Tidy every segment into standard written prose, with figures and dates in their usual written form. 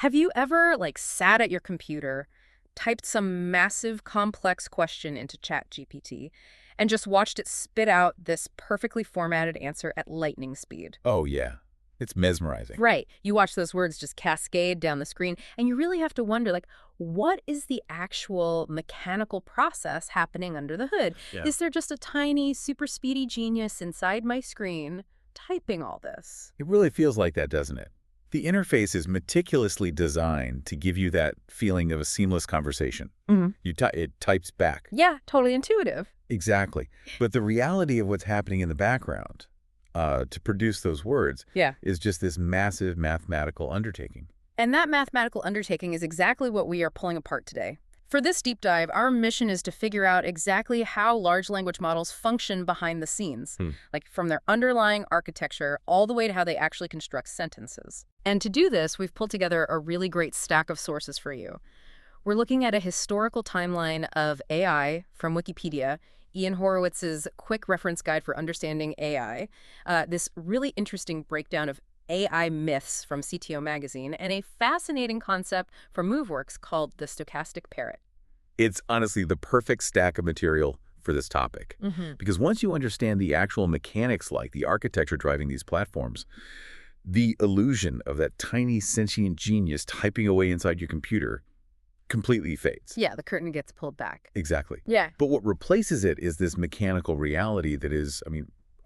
Have you ever, like, sat at your computer, typed some massive complex question into ChatGPT, and just watched it spit out this perfectly formatted answer at lightning speed? Oh, yeah. It's mesmerizing. Right. You watch those words just cascade down the screen, and you really have to wonder, like, what is the actual mechanical process happening under the hood? Yeah. Is there just a tiny, super speedy genius inside my screen typing all this? It really feels like that, doesn't it? The interface is meticulously designed to give you that feeling of a seamless conversation. Mhm. It types back. Yeah, totally intuitive. Exactly. But the reality of what's happening in the background to produce those words Yeah. is just this massive mathematical undertaking. And that mathematical undertaking is exactly what we are pulling apart today. For this deep dive, our mission is to figure out exactly how large language models function behind the scenes, like from their underlying architecture all the way to how they actually construct sentences. And to do this, we've pulled together a really great stack of sources for you. We're looking at a historical timeline of AI from Wikipedia, Ian Horowitz's quick reference guide for understanding AI, this really interesting breakdown of AI myths from CTO magazine, and a fascinating concept from MoveWorks called the stochastic parrot. It's honestly the perfect stack of material for this topic. Because once you understand the actual mechanics, like the architecture driving these platforms, the illusion of that tiny sentient genius typing away inside your computer completely fades. Yeah, the curtain gets pulled back. Exactly. Yeah. But what replaces it is this mechanical reality that is,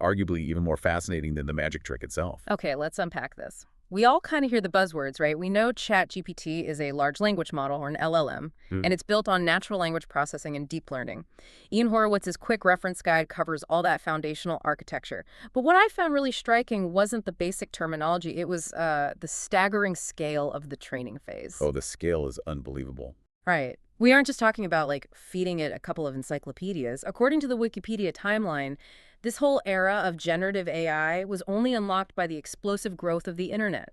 arguably even more fascinating than the magic trick itself. Okay, let's unpack this. We all kind of hear the buzzwords, right? We know ChatGPT is a large language model, or an LLM, and it's built on natural language processing and deep learning. Ian Horowitz's quick reference guide covers all that foundational architecture. But what I found really striking wasn't the basic terminology. It was the staggering scale of the training phase. Oh, the scale is unbelievable. Right. We aren't just talking about, like, feeding it a couple of encyclopedias. According to the Wikipedia timeline, this whole era of generative AI was only unlocked by the explosive growth of the internet.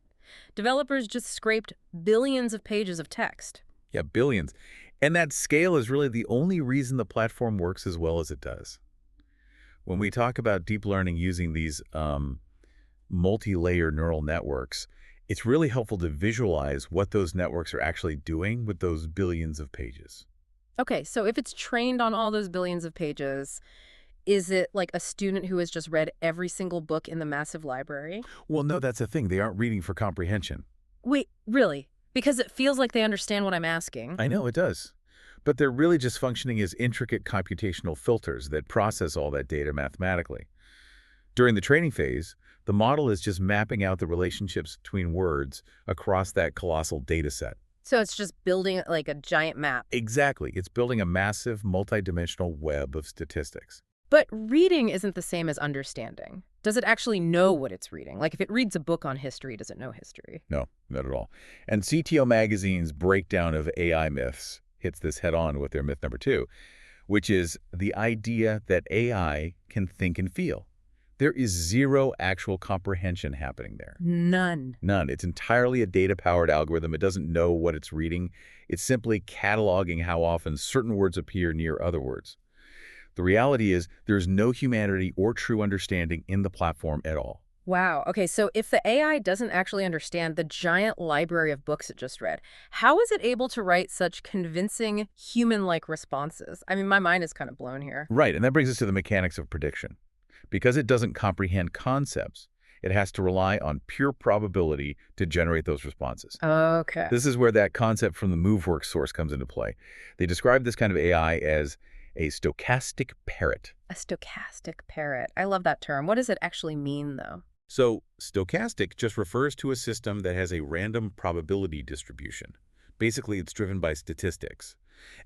Developers just scraped billions of pages of text. Yeah, billions. And that scale is really the only reason the platform works as well as it does. When we talk about deep learning using these multi-layer neural networks, it's really helpful to visualize what those networks are actually doing with those billions of pages. Okay, so if it's trained on all those billions of pages, is it like a student who has just read every single book in the massive library? Well, no, that's the thing. They aren't reading for comprehension. Wait, really? Because it feels like they understand what I'm asking. I know it does. But they're really just functioning as intricate computational filters that process all that data mathematically. During the training phase, the model is just mapping out the relationships between words across that colossal data set. So it's just building like a giant map. Exactly. It's building a massive multidimensional web of statistics. But reading isn't the same as understanding. Does it actually know what it's reading? Like if it reads a book on history, does it know history? No, not at all. And CTO Magazine's breakdown of AI myths hits this head on with their myth number 2, which is the idea that AI can think and feel. There is zero actual comprehension happening there. None. None. It's entirely a data-powered algorithm. It doesn't know what it's reading. It's simply cataloging how often certain words appear near other words. The reality is there's no humanity or true understanding in the platform at all. Wow. Okay, so if the AI doesn't actually understand the giant library of books it just read, how is it able to write such convincing human-like responses? I mean, my mind is kind of blown here. Right, and that brings us to the mechanics of prediction. Because it doesn't comprehend concepts, it has to rely on pure probability to generate those responses. Okay. This is where that concept from the MoveWorks source comes into play. They describe this kind of AI as a stochastic parrot. A stochastic parrot. I love that term. What does it actually mean, though? So stochastic just refers to a system that has a random probability distribution. Basically, it's driven by statistics.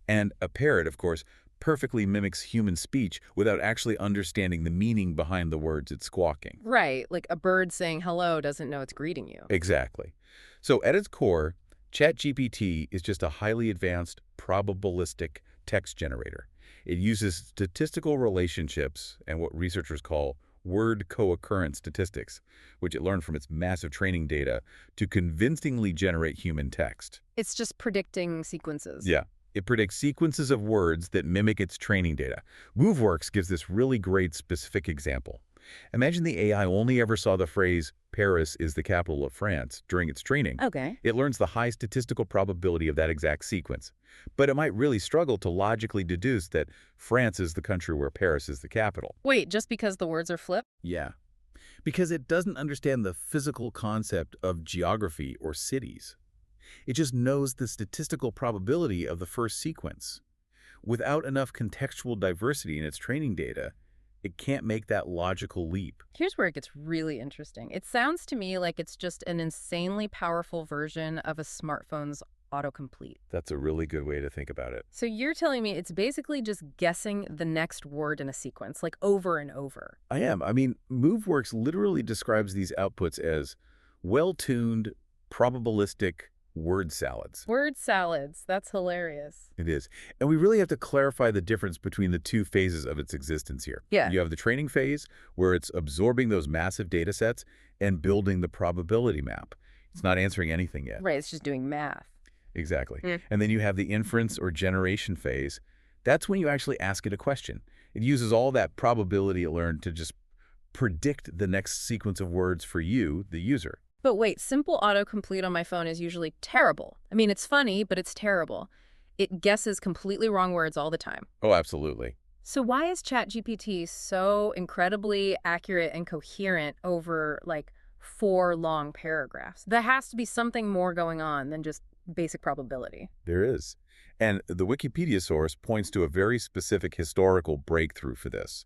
And a parrot, of course, perfectly mimics human speech without actually understanding the meaning behind the words it's squawking. Right, like a bird saying hello doesn't know it's greeting you. Exactly. So at its core, ChatGPT is just a highly advanced probabilistic text generator. It uses statistical relationships and what researchers call word co-occurrence statistics, which it learned from its massive training data, to convincingly generate human text. It's just predicting sequences. Yeah. It predicts sequences of words that mimic its training data. MoveWorks gives this really great specific example. Imagine the AI only ever saw the phrase, Paris is the capital of France, during its training. Okay. It learns the high statistical probability of that exact sequence. But it might really struggle to logically deduce that France is the country where Paris is the capital. Wait, just because the words are flipped? Yeah, because it doesn't understand the physical concept of geography or cities. It just knows the statistical probability of the first sequence. Without enough contextual diversity in its training data, it can't make that logical leap. Here's where it gets really interesting. It sounds to me like it's just an insanely powerful version of a smartphone's autocomplete. That's a really good way to think about it. So you're telling me it's basically just guessing the next word in a sequence, like over and over. I am. I mean, MoveWorks literally describes these outputs as well-tuned, probabilistic word salads. Word salads. That's hilarious. It is. And we really have to clarify the difference between the two phases of its existence here. Yeah. You have the training phase, where it's absorbing those massive data sets and building the probability map. It's not answering anything yet. Right, it's just doing math. Exactly. And then you have the inference or generation phase. That's when you actually ask it a question. It uses all that probability it learned to just predict the next sequence of words for you, the user. But wait, simple autocomplete on my phone is usually terrible. I mean, it's funny, but it's terrible. It guesses completely wrong words all the time. Oh, absolutely. So why is ChatGPT so incredibly accurate and coherent over, like, 4 long paragraphs? There has to be something more going on than just basic probability. There is. And the Wikipedia source points to a very specific historical breakthrough for this.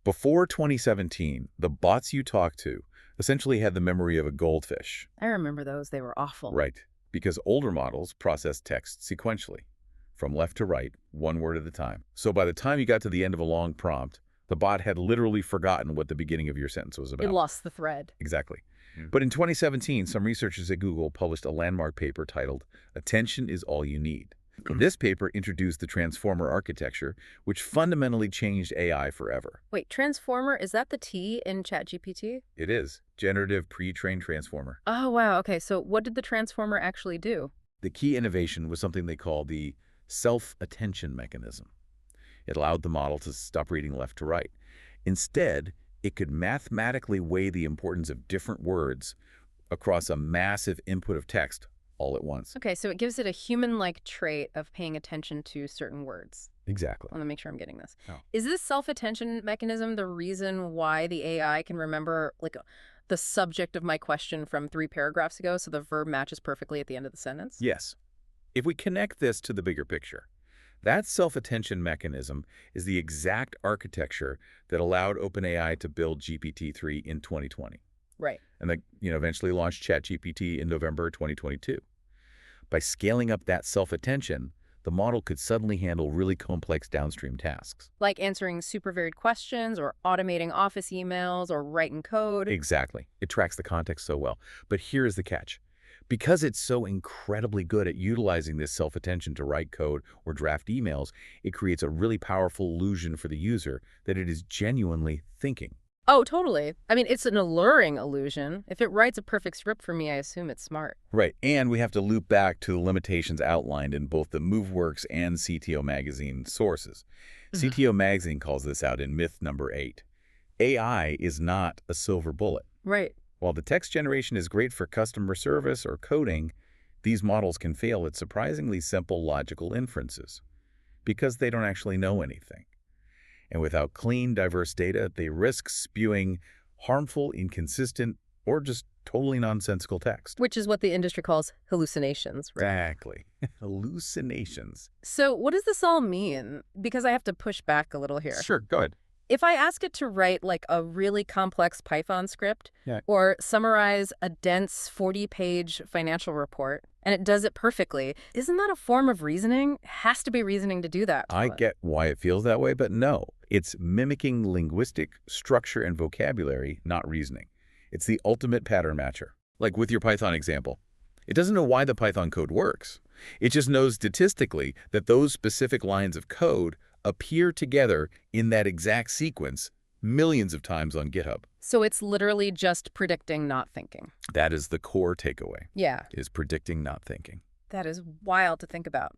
Before 2017, the bots you talk to essentially had the memory of a goldfish. I remember those. They were awful. Right. Because older models process text sequentially, from left to right, one word at a time. So by the time you got to the end of a long prompt, the bot had literally forgotten what the beginning of your sentence was about. It lost the thread. Exactly. But in 2017, some researchers at Google published a landmark paper titled, Attention is All You Need. This paper introduced the transformer architecture, which fundamentally changed AI forever. Wait, transformer, is that the T in ChatGPT? It is. Generative pre-trained transformer. Oh, wow. Okay, so what did the transformer actually do? The key innovation was something they call the self-attention mechanism. It allowed the model to stop reading left to right. Instead, it could mathematically weigh the importance of different words across a massive input of text all at once. Okay, so it gives it a human-like trait of paying attention to certain words. Exactly. I want to make sure I'm getting this. Oh. Is this self-attention mechanism the reason why the AI can remember, like, the subject of my question from 3 paragraphs ago, so the verb matches perfectly at the end of the sentence? Yes. If we connect this to the bigger picture, that self-attention mechanism is the exact architecture that allowed OpenAI to build GPT-3 in 2020. Right. And they, eventually launched ChatGPT in November 2022. By scaling up that self-attention, the model could suddenly handle really complex downstream tasks. Like answering super varied questions or automating office emails or writing code. Exactly. It tracks the context so well. But here's the catch. Because it's so incredibly good at utilizing this self-attention to write code or draft emails, it creates a really powerful illusion for the user that it is genuinely thinking. Oh, totally. I mean, it's an alluring illusion. If it writes a perfect script for me, I assume it's smart. Right. And we have to loop back to the limitations outlined in both the MoveWorks and CTO Magazine sources. CTO Magazine calls this out in myth number 8. AI is not a silver bullet. Right. While the text generation is great for customer service or coding, these models can fail at surprisingly simple logical inferences because they don't actually know anything. And without clean, diverse data, they risk spewing harmful, inconsistent, or just totally nonsensical text. Which is what the industry calls hallucinations, right? Exactly. Hallucinations. So what does this all mean? Because I have to push back a little here. Sure, go ahead. If I ask it to write like a really complex Python script or summarize a dense 40-page financial report, and it does it perfectly, isn't that a form of reasoning? It has to be reasoning to do that. I get why it feels that way, but no. It's mimicking linguistic structure and vocabulary, not reasoning. It's the ultimate pattern matcher. Like with your Python example. It doesn't know why the Python code works. It just knows statistically that those specific lines of code appear together in that exact sequence millions of times on GitHub. So it's literally just predicting, not thinking. That is the core takeaway. Yeah. Is predicting, not thinking. That is wild to think about.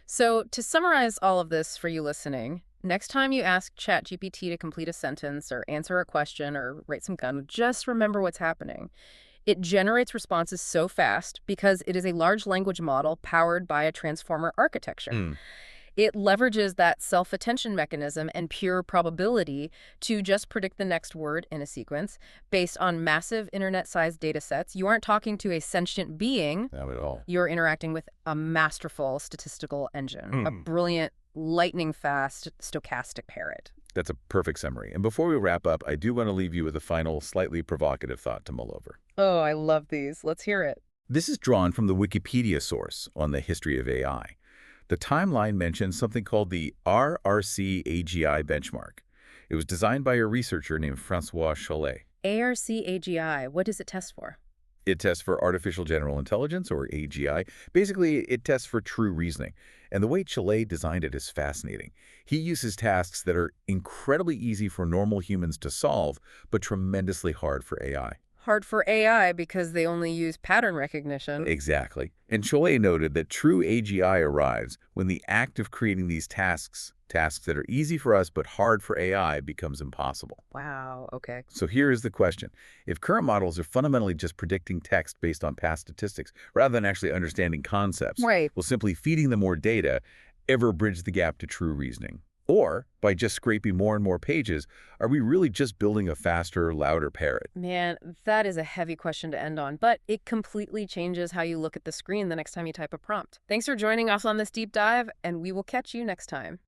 So to summarize all of this for you listening, Next time you ask ChatGPT to complete a sentence or answer a question or write some code, just remember what's happening. It generates responses so fast because it is a large language model powered by a transformer architecture. Hmm. It leverages that self-attention mechanism and pure probability to just predict the next word in a sequence based on massive internet-sized data sets. You aren't talking to a sentient being. Not at all. You're interacting with a masterful statistical engine, a Hmm. brilliant, lightning-fast stochastic parrot. That's a perfect summary. And before we wrap up, I do want to leave you with a final, slightly provocative thought to mull over. Oh, I love these. Let's hear it. This is drawn from the Wikipedia source on the history of AI. The timeline mentions something called the RRC AGI benchmark. It was designed by a researcher named Francois Chollet. ARC-AGI, what does it test for? It tests for artificial general intelligence, or AGI. Basically, it tests for true reasoning. And the way Chollet designed it is fascinating. He uses tasks that are incredibly easy for normal humans to solve, but tremendously hard for AI. Hard for AI because they only use pattern recognition. Exactly. And Chollet noted that true AGI arrives when the act of creating these tasks that are easy for us but hard for AI, becomes impossible. Wow, okay. So here is the question. If current models are fundamentally just predicting text based on past statistics, rather than actually understanding concepts, Right. will simply feeding them more data ever bridge the gap to true reasoning? Or, by just scraping more and more pages, are we really just building a faster, louder parrot? Man, that is a heavy question to end on, but it completely changes how you look at the screen the next time you type a prompt. Thanks for joining us on this deep dive, and we will catch you next time.